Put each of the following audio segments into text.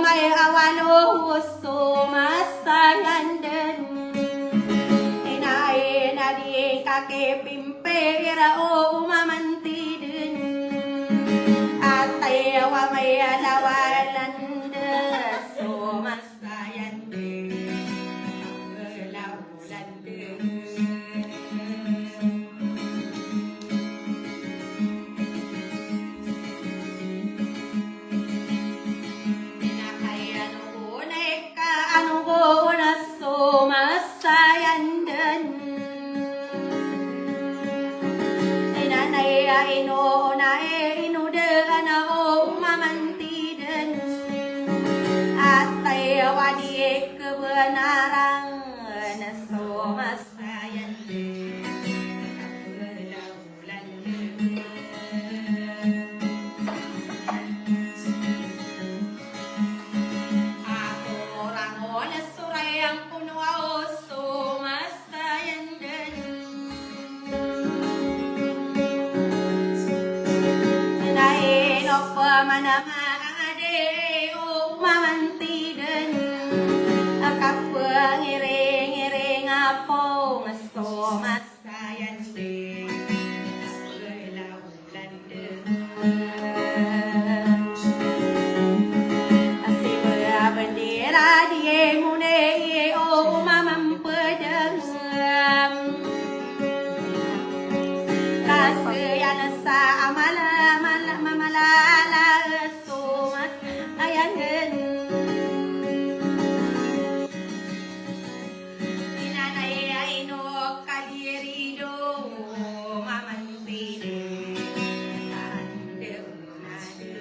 May awalo huso ke pimpera o mamantidin atay wa may alawalan so masayan din laulan din pinakaya nugunay ka anuguna so masayan din ino na inudan o mamantiden at tayo wadi kebenaran na so masayan din laulan ako rangon suray ang puno so masayan din pamanamade o mamantiden kapwa ngiring apong so masayan din laulan din kasi bendera die mune o mamampedeng kasiyan sa amala mamalala so ayan din inanay ay no kalirido mamantide ande unade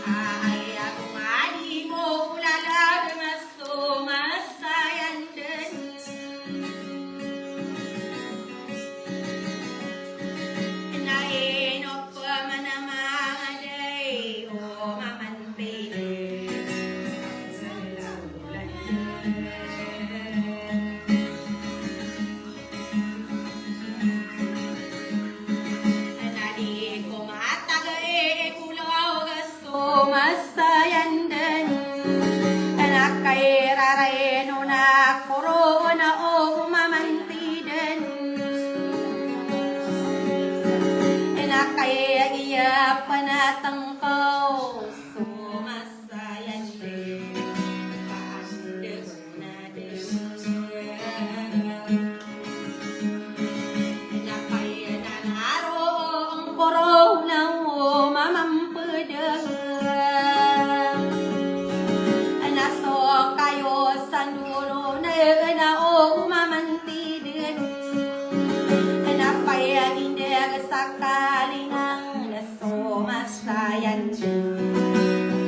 ay ako madi mo ulala so masayan din masayan din anak kay rareno na corona o mamantiden anak kay iya panatangkaw so masayan din paandeg na din anak kay nanaro ang corona o mamampedeng kayo sa nuno na o mamantidin na payagindeg sa kalinang na so masayan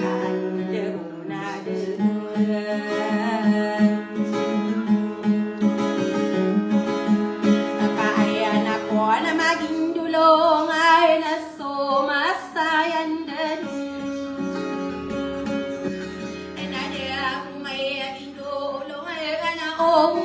kaandeg na din kakayan ako na maging dulong ay na so masayan din o